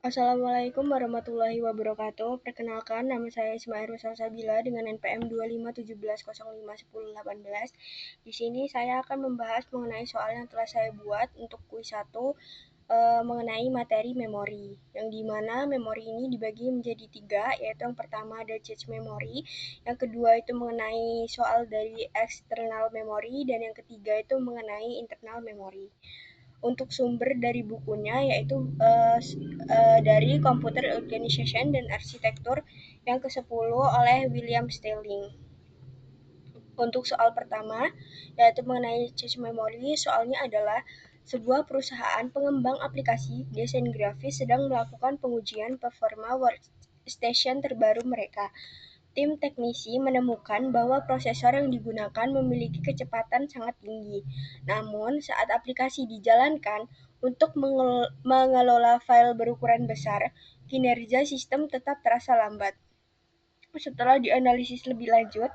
Assalamualaikum warahmatullahi wabarakatuh. Perkenalkan, nama saya Ismail Rusal Sabila dengan NPM 2517051018. Di sini saya akan membahas mengenai soal yang telah saya buat untuk kuis 1 mengenai materi memori. Yang dimana memori ini dibagi menjadi 3, yaitu yang pertama ada cache memory, yang kedua itu mengenai soal dari external memory, dan yang ketiga itu mengenai internal memory. Untuk sumber dari bukunya yaitu dari Computer Organization dan Arsitektur yang ke-10 oleh William Stelling. Untuk soal pertama, yaitu mengenai cache memory, soalnya adalah sebuah perusahaan pengembang aplikasi desain grafis sedang melakukan pengujian performa workstation terbaru mereka. Tim teknisi menemukan bahwa prosesor yang digunakan memiliki kecepatan sangat tinggi. Namun, saat aplikasi dijalankan untuk mengelola file berukuran besar, kinerja sistem tetap terasa lambat. Setelah dianalisis lebih lanjut,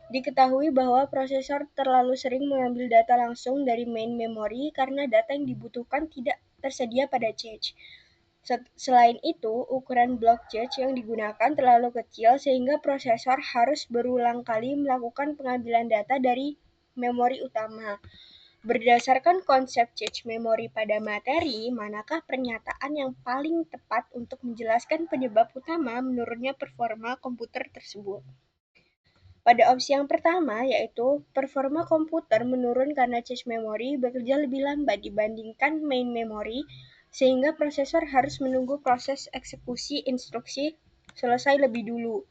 diketahui bahwa prosesor terlalu sering mengambil data langsung dari main memory karena data yang dibutuhkan tidak tersedia pada cache. Selain itu, ukuran blok cache yang digunakan terlalu kecil sehingga prosesor harus berulang kali melakukan pengambilan data dari memori utama. Berdasarkan konsep cache memory pada materi, manakah pernyataan yang paling tepat untuk menjelaskan penyebab utama menurunnya performa komputer tersebut? Pada opsi yang pertama, yaitu performa komputer menurun karena cache memory bekerja lebih lambat dibandingkan main memory, sehingga prosesor harus menunggu proses eksekusi instruksi selesai lebih dulu.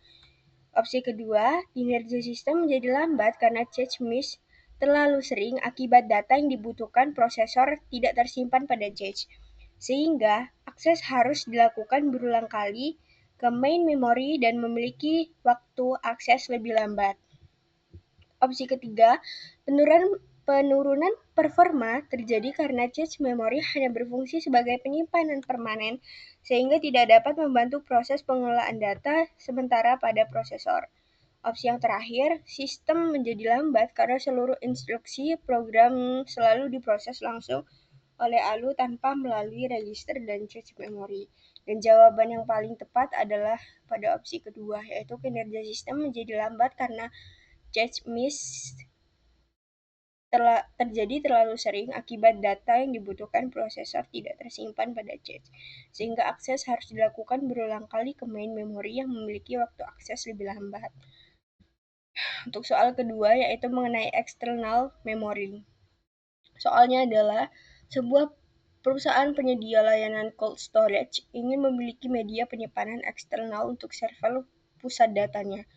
Opsi kedua, kinerja sistem menjadi lambat karena cache miss terlalu sering akibat data yang dibutuhkan prosesor tidak tersimpan pada cache, sehingga akses harus dilakukan berulang kali ke main memory dan memiliki waktu akses lebih lambat. Opsi ketiga, penurunan performa terjadi karena cache memory hanya berfungsi sebagai penyimpanan permanen sehingga tidak dapat membantu proses pengelolaan data sementara pada prosesor. Opsi yang terakhir, sistem menjadi lambat karena seluruh instruksi program selalu diproses langsung oleh ALU tanpa melalui register dan cache memory. Dan jawaban yang paling tepat adalah pada opsi kedua, yaitu kinerja sistem menjadi lambat karena cache miss terjadi terlalu sering akibat data yang dibutuhkan prosesor tidak tersimpan pada cache, sehingga akses harus dilakukan berulang kali ke main memory yang memiliki waktu akses lebih lambat. Untuk soal kedua, yaitu mengenai external memory. Soalnya adalah sebuah perusahaan penyedia layanan cold storage ingin memiliki media penyimpanan eksternal untuk server pusat datanya.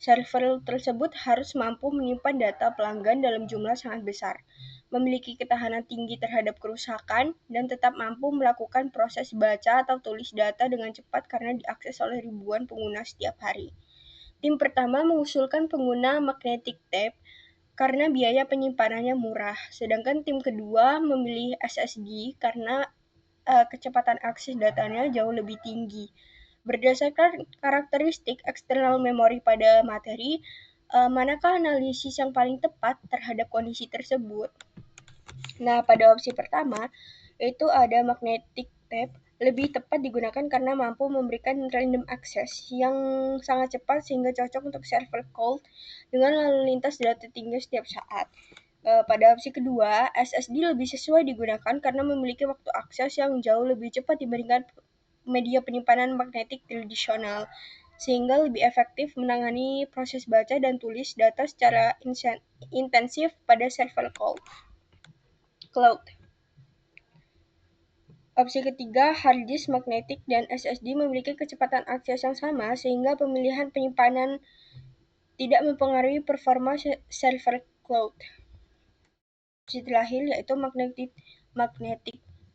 Server tersebut harus mampu menyimpan data pelanggan dalam jumlah sangat besar, memiliki ketahanan tinggi terhadap kerusakan, dan tetap mampu melakukan proses baca atau tulis data dengan cepat karena diakses oleh ribuan pengguna setiap hari. Tim pertama mengusulkan pengguna magnetic tape karena biaya penyimpanannya murah, sedangkan tim kedua memilih SSD karena kecepatan akses datanya jauh lebih tinggi. Berdasarkan karakteristik eksternal memori pada materi, manakah analisis yang paling tepat terhadap kondisi tersebut? Nah, pada opsi pertama, itu ada magnetic tape lebih tepat digunakan karena mampu memberikan random access yang sangat cepat sehingga cocok untuk server cold dengan lalu lintas data tinggi setiap saat. Pada opsi kedua, SSD lebih sesuai digunakan karena memiliki waktu akses yang jauh lebih cepat dibandingkan media penyimpanan magnetik tradisional, sehingga lebih efektif menangani proses baca dan tulis data secara intensif pada server cloud. Opsi ketiga, hard disk magnetik dan SSD memiliki kecepatan akses yang sama sehingga pemilihan penyimpanan tidak mempengaruhi performa server cloud. Opsi terakhir yaitu magnetic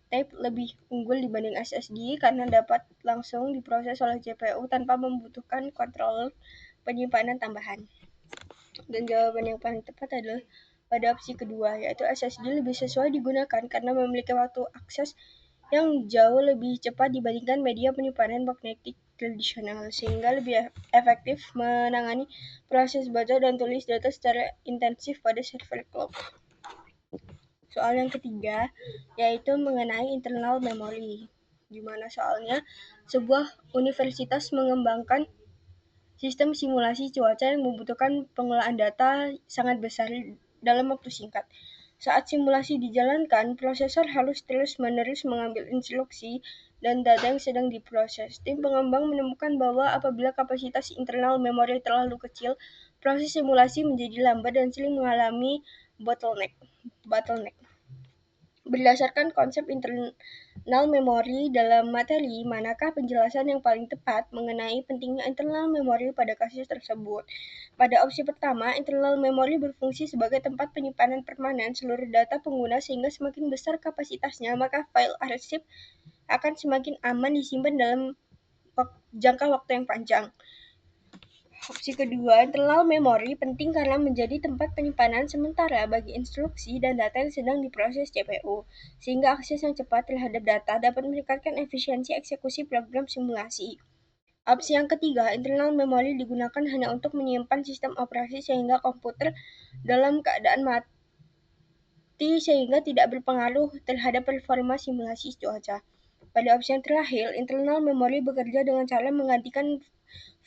tape lebih unggul dibanding SSD karena dapat langsung diproses oleh CPU tanpa membutuhkan controller penyimpanan tambahan. Dan jawaban yang paling tepat adalah pada opsi kedua, yaitu SSD lebih sesuai digunakan karena memiliki waktu akses yang jauh lebih cepat dibandingkan media penyimpanan magnetik tradisional, sehingga lebih efektif menangani proses baca dan tulis data secara intensif pada server cloud. Soal yang ketiga, yaitu mengenai internal memory. Gimana soalnya sebuah universitas mengembangkan sistem simulasi cuaca yang membutuhkan pengolahan data sangat besar dalam waktu singkat. Saat simulasi dijalankan, prosesor harus terus-menerus mengambil instruksi dan data yang sedang diproses. Tim pengembang menemukan bahwa apabila kapasitas internal memori terlalu kecil, proses simulasi menjadi lambat dan sering mengalami bottleneck. bottleneck. Berdasarkan konsep internal memori dalam materi, manakah penjelasan yang paling tepat mengenai pentingnya internal memori pada kasus tersebut? Pada opsi pertama, internal memori berfungsi sebagai tempat penyimpanan permanen seluruh data pengguna sehingga semakin besar kapasitasnya, maka file arsip akan semakin aman disimpan dalam jangka waktu yang panjang. Opsi kedua, internal memori penting karena menjadi tempat penyimpanan sementara bagi instruksi dan data yang sedang diproses CPU, sehingga akses yang cepat terhadap data dapat meningkatkan efisiensi eksekusi program simulasi. Opsi yang ketiga, internal memori digunakan hanya untuk menyimpan sistem operasi sehingga komputer dalam keadaan mati sehingga tidak berpengaruh terhadap performa simulasi cuaca. Pada opsi yang terakhir, internal memori bekerja dengan cara menggantikan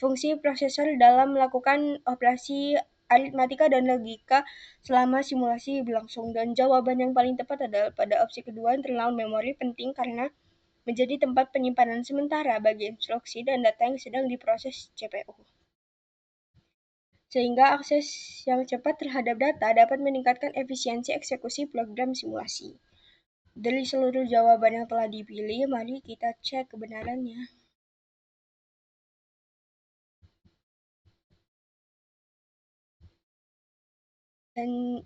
fungsi prosesor dalam melakukan operasi aritmatika dan logika selama simulasi berlangsung. Dan jawaban yang paling tepat adalah pada opsi kedua, internal memori penting karena menjadi tempat penyimpanan sementara bagi instruksi dan data yang sedang diproses CPU. Sehingga akses yang cepat terhadap data dapat meningkatkan efisiensi eksekusi program simulasi. Dari seluruh jawaban yang telah dipilih, mari kita cek kebenarannya. Dan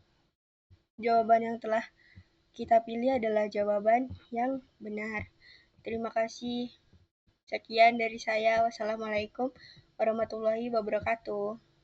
jawaban yang telah kita pilih adalah jawaban yang benar. Terima kasih. Sekian dari saya. Wassalamualaikum warahmatullahi wabarakatuh.